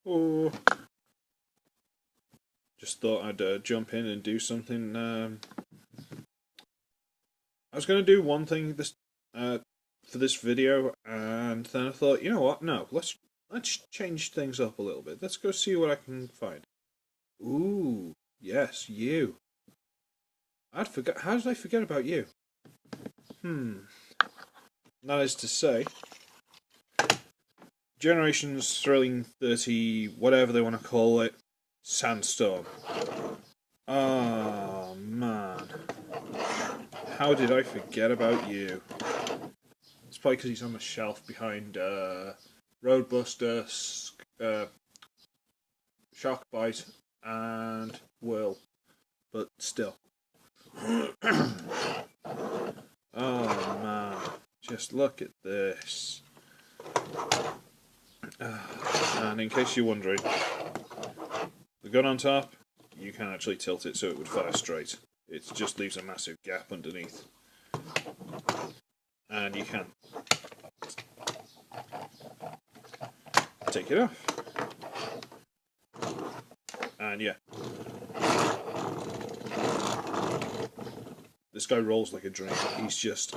Oh, just thought I'd jump in and do something. I was going to do one thing for this video, and then I thought, you know what? No, let's change things up a little bit. Let's go see what I can find. Ooh, yes, you. I'd forgot. How did I forget about you? That is to say, Generations Thrilling 30, whatever they want to call it, Sandstorm. Oh man, how did I forget about you? It's probably because he's on the shelf behind Roadbuster, Sharkbite, and Whirl. But still. Oh man, just look at this. And in case you're wondering, the gun on top, you can actually tilt it so it would fire straight. It just leaves a massive gap underneath. And you can take it off. And yeah. This guy rolls like a dream. He's just...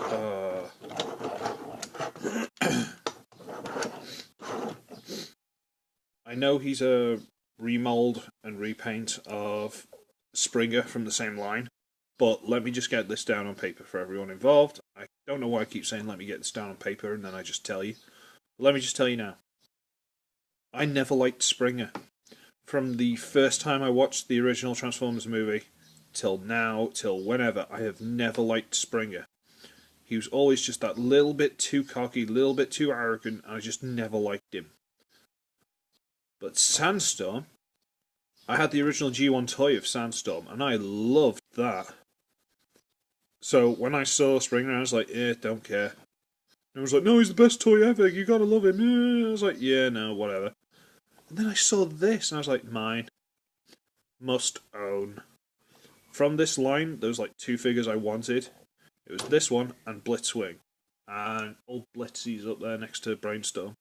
I know he's a remold and repaint of Springer from the same line, but let me just get this down on paper for everyone involved. I don't know why I keep saying let me get this down on paper and then I just tell you. But let me just tell you now. I never liked Springer. From the first time I watched the original Transformers movie, till now, till whenever, I have never liked Springer. He was always just that little bit too cocky, little bit too arrogant, and I just never liked him. But Sandstorm, I had the original G1 toy of Sandstorm, and I loved that. So when I saw Springer, I was like, don't care. And I was like, no, he's the best toy ever, you gotta love him. I was like, yeah, no, whatever. And then I saw this, and I was like, mine. Must own. From this line, there was like two figures I wanted. It was this one and Blitzwing. And old Blitzy's up there next to Brainstorm.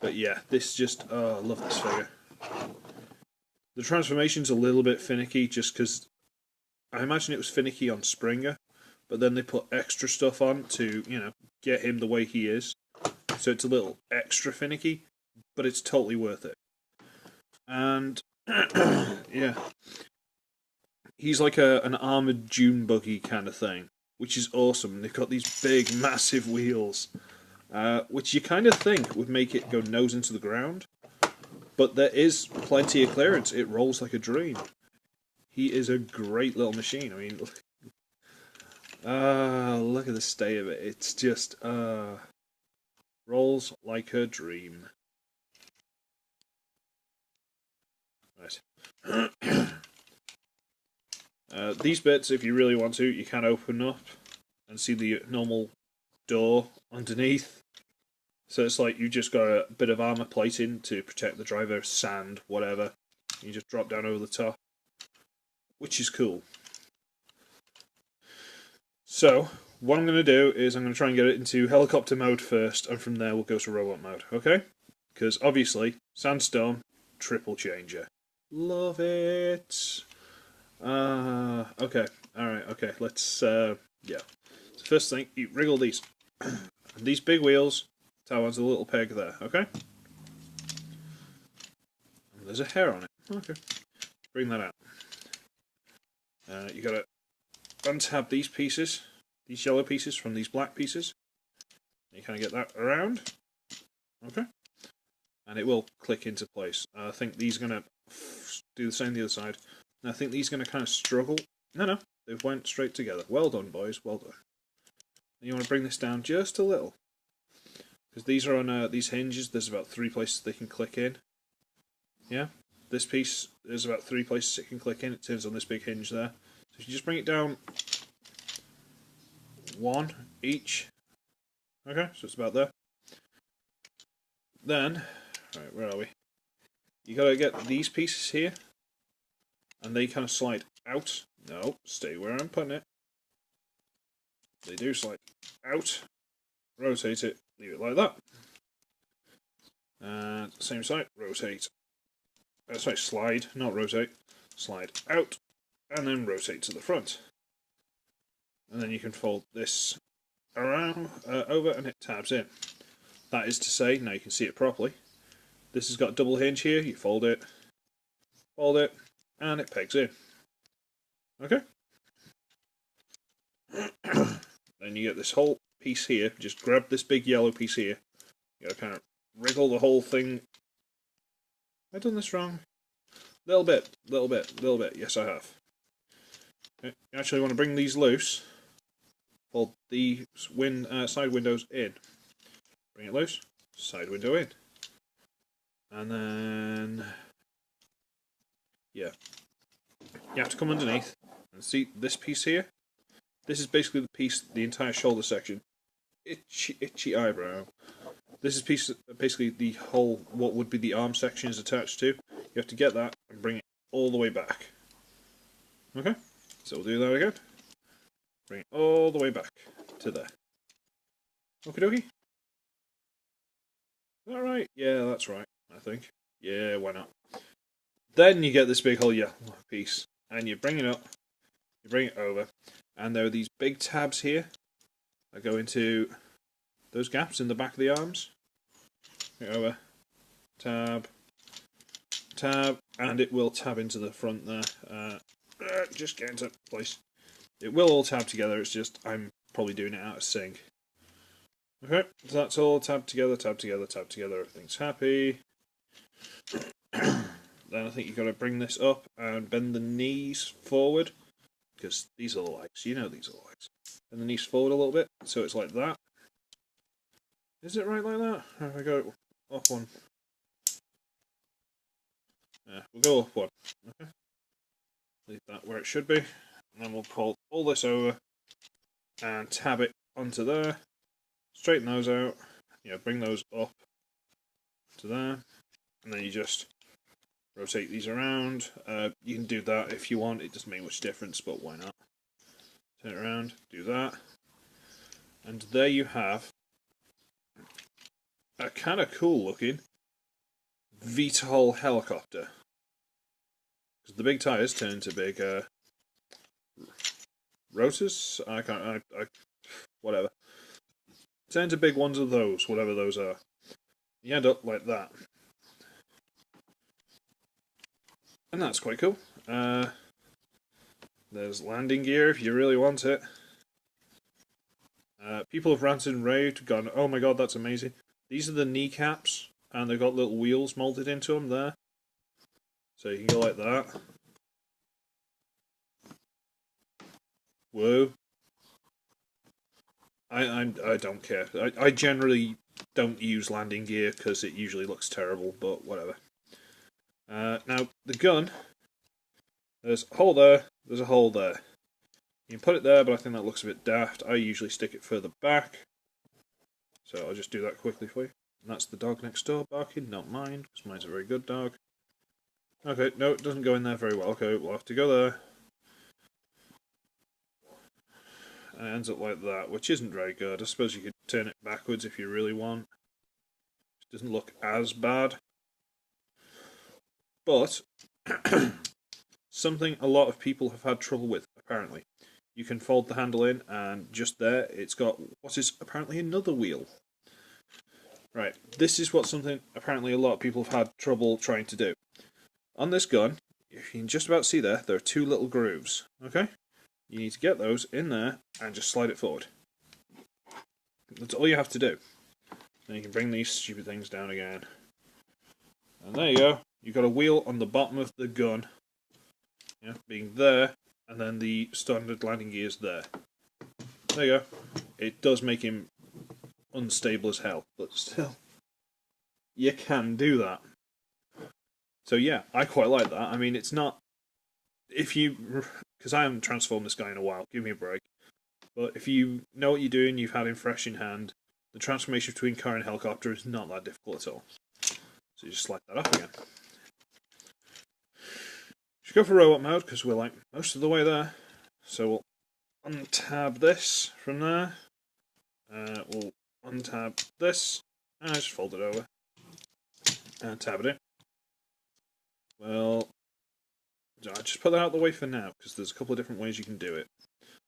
But yeah, this just... oh, I love this figure. The transformation's a little bit finicky just because I imagine it was finicky on Springer, but then they put extra stuff on to, get him the way he is. So it's a little extra finicky, but it's totally worth it. And, yeah. He's like an armoured Dune buggy kind of thing, which is awesome. They've got these big, massive wheels, which you kind of think would make it go nose into the ground. But there is plenty of clearance. It rolls like a dream. He is a great little machine. I mean, look at the state of it. It's just, rolls like a dream. Right. These bits, if you really want to, you can open up and see the normal door underneath. So it's like you just got a bit of armour plating to protect the driver, sand, whatever. You just drop down over the top, which is cool. So, what I'm going to do is I'm going to try and get it into helicopter mode first, and from there we'll go to robot mode, okay? Because obviously, Sandstorm, triple changer. Love it! Okay, alright, okay, let's, yeah. So first thing, you wriggle these. These big wheels, tie onto the little peg there, okay? And there's a hair on it. Okay. Bring that out. You gotta untab these pieces, these yellow pieces from these black pieces. You kind of get that around. Okay. And it will click into place. I think these are going to do the same the other side. And I think these are going to kind of struggle. No, they went straight together. Well done, boys, well done. And you want to bring this down just a little. Because these are on these hinges, there's about 3 places they can click in. Yeah? This piece, there's about 3 places it can click in. It turns on this big hinge there. So if you just bring it down 1 each. Okay, so it's about there. Then, right, where are we? You gotta get these pieces here. And they kind of slide out. No, stay where I'm putting it. They do slide out. Rotate it, leave it like that. And same side, rotate sorry, slide, not rotate, slide out, and then rotate to the front. And then you can fold this around, over, and it tabs in. That is to say, now you can see it properly, this has got a double hinge here, you fold it, and it pegs in. Okay? Then you get this whole piece here, just grab this big yellow piece here, you gotta kind of wriggle the whole thing. Have I done this wrong? Little bit, yes I have. Okay. You actually want to bring these loose, fold the side windows in. Bring it loose, side window in. And then, yeah. You have to come underneath and see this piece here. This is basically the piece, the entire shoulder section. Itchy eyebrow. This is basically the whole, what would be the arm section is attached to. You have to get that and bring it all the way back. Okay, so we'll do that again. Bring it all the way back to there. Okie dokie. Is that right? Yeah, that's right, I think. Yeah, why not? Then you get this big whole yellow piece, and you bring it up, you bring it over, and there are these big tabs here that go into those gaps in the back of the arms. Bring it over, tab, tab, and it will tab into the front there. Just get into place. It will all tab together, it's just I'm probably doing it out of sync. Okay, so that's all tabbed together, everything's happy. Then I think you've got to bring this up and bend the knees forward, because these are the legs, you know these are the legs. Bend the knees forward a little bit, so it's like that. Is it right like that? Or if I go up one? Yeah, we'll go up one. Okay. Leave that where it should be, and then we'll pull all this over and tab it onto there. Straighten those out, bring those up to there, and then you just rotate these around. You can do that if you want, it doesn't make much difference, but why not? Turn it around, do that, and there you have a kind of cool looking VTOL helicopter. Because the big tyres turn into big rotors. Whatever. Turn into big ones of those, whatever those are. You end up like that. And that's quite cool. There's landing gear if you really want it. People have ranted and raved, gone, oh my god, that's amazing. These are the kneecaps, and they've got little wheels molded into them there. So you can go like that. Whoa. I don't care. I generally don't use landing gear because it usually looks terrible, but whatever. Now, the gun, there's a hole there, there's a hole there. You can put it there, but I think that looks a bit daft. I usually stick it further back. So I'll just do that quickly for you. And that's the dog next door barking, not mine, because mine's a very good dog. Okay, no, it doesn't go in there very well. Okay, we'll have to go there. And it ends up like that, which isn't very good. I suppose you could turn it backwards if you really want. It doesn't look as bad. But something a lot of people have had trouble with, apparently. You can fold the handle in, and just there, it's got what is apparently another wheel. Right, this is what something apparently a lot of people have had trouble trying to do. On this gun, if you can just about see there are two little grooves, okay? You need to get those in there and just slide it forward. That's all you have to do. Then you can bring these stupid things down again. And there you go. You've got a wheel on the bottom of the gun, being there, and then the standard landing gear's there. There you go. It does make him unstable as hell, but still, you can do that. So yeah, I quite like that. I mean, it's not, because I haven't transformed this guy in a while, give me a break. But if you know what you're doing, you've had him fresh in hand, the transformation between car and helicopter is not that difficult at all. So you just slide that up again. Should go for robot mode, because we're like most of the way there. So we'll untab this from there. We'll untab this, and just fold it over. And tab it in. Well, I'll just put that out of the way for now, because there's a couple of different ways you can do it.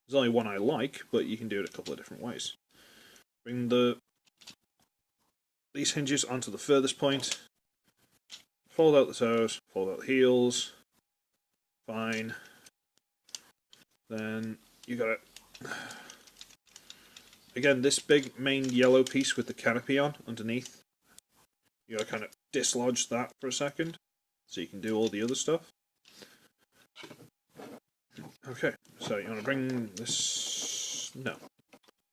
There's only one I like, but you can do it a couple of different ways. Bring these hinges onto the furthest point, fold out the toes, fold out the heels, fine. Then you got it. Again, this big main yellow piece with the canopy on underneath, you gotta kind of dislodge that for a second, so you can do all the other stuff. Okay, so you want to bring this... No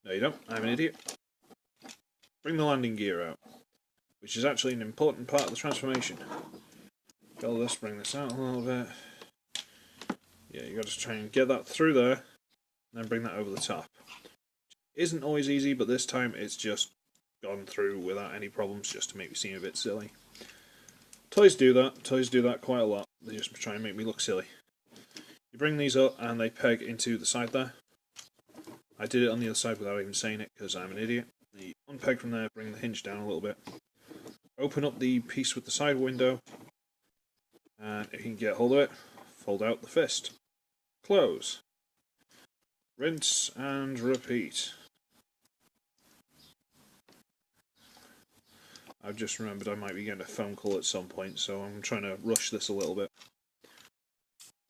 you don't, I'm an idiot. Bring the landing gear out, which is actually an important part of the transformation. Fill this, bring this out a little bit. Yeah, you got to try and get that through there, and then bring that over the top. Isn't always easy, but this time it's just gone through without any problems, just to make me seem a bit silly. Toys do that. Toys do that quite a lot. They just try and make me look silly. You bring these up, and they peg into the side there. I did it on the other side without even saying it, because I'm an idiot. You unpeg from there, bring the hinge down a little bit. Open up the piece with the side window, and if you can get hold of it, fold out the fist. Close. Rinse and repeat. I've just remembered I might be getting a phone call at some point, so I'm trying to rush this a little bit.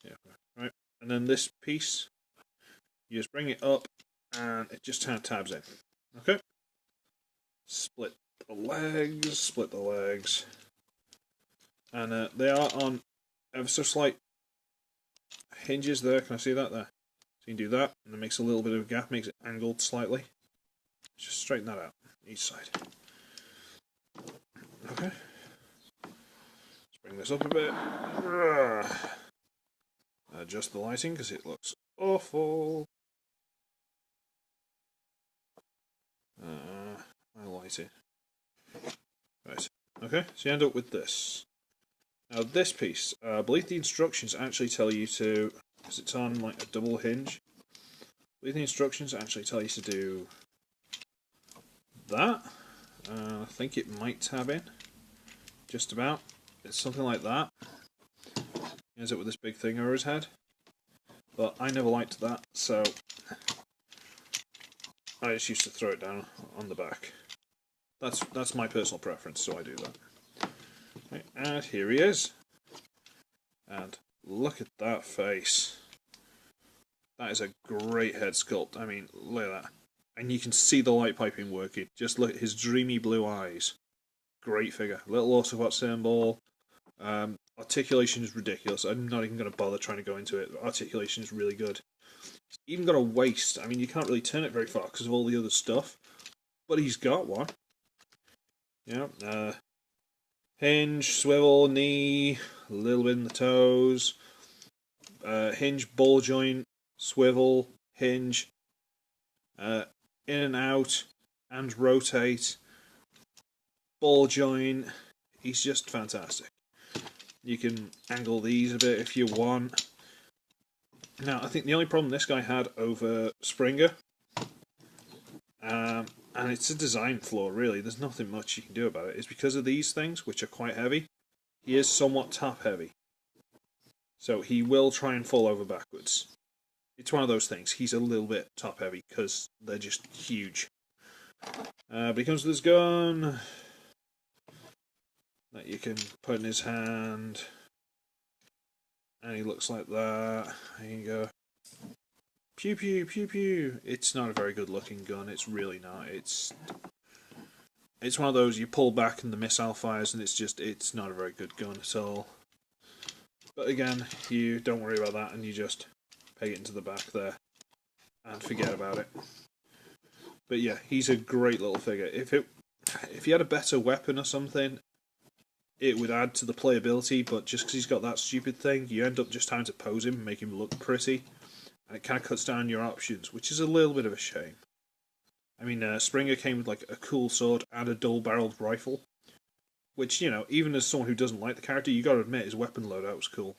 Yeah, right. And then this piece, you just bring it up, and it just kind of tabs in. Okay? Split the legs. And they are on ever so slight hinges there. Can I see that there? So you can do that, and it makes a little bit of a gap, makes it angled slightly. Just straighten that out, each side. Okay. Let's bring this up a bit. Adjust the lighting, because it looks awful. I light it. Right. Okay, so you end up with this. Now this piece, I believe the instructions actually tell you to, because it's on like a double hinge, I believe the instructions actually tell you to do that. I think it might tab in, just about. It's something like that. He ends up with this big thing over his head. But I never liked that, so I just used to throw it down on the back. That's my personal preference, so I do that. Okay, and here he is. And look at that face. That is a great head sculpt. I mean, look at that. And you can see the light piping working. Just look at his dreamy blue eyes. Great figure. Little autobot symbol. Articulation is ridiculous. I'm not even going to bother trying to go into it. Articulation is really good. He's even got a waist. I mean, you can't really turn it very far because of all the other stuff. But he's got one. Yeah. Hinge, swivel, knee, a little bit in the toes. Hinge, ball joint, swivel, hinge. In and out, and rotate. Ball joint. He's just fantastic. You can angle these a bit if you want. Now, I think the only problem this guy had over Springer, and it's a design flaw really, there's nothing much you can do about it, is because of these things, which are quite heavy, he is somewhat top heavy. So he will try and fall over backwards. It's one of those things, he's a little bit top heavy because they're just huge. But he comes with his gun that you can put in his hand, and he looks like that. There you go. Pew pew pew pew. It's not a very good looking gun. It's really not. It's one of those you pull back and the missile fires, and it's not a very good gun at all. But again, you don't worry about that, and you just peg it into the back there and forget about it. But yeah, he's a great little figure. If he had a better weapon or something, it would add to the playability, but just because he's got that stupid thing, you end up just having to pose him and make him look pretty, and it kind of cuts down your options, which is a little bit of a shame. I mean, Springer came with like a cool sword and a dual-barreled rifle, which, you know, even as someone who doesn't like the character, you got to admit his weapon loadout was cool.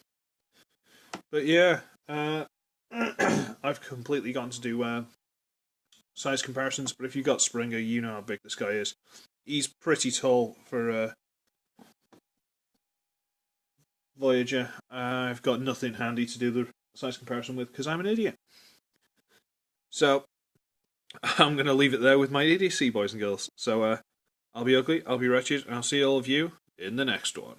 But yeah, I've completely gotten to do size comparisons, but if you got Springer, you know how big this guy is. He's pretty tall for Voyager. I've got nothing handy to do the size comparison with because I'm an idiot. So I'm going to leave it there with my idiocy, boys and girls. So I'll be ugly, I'll be wretched, and I'll see all of you in the next one.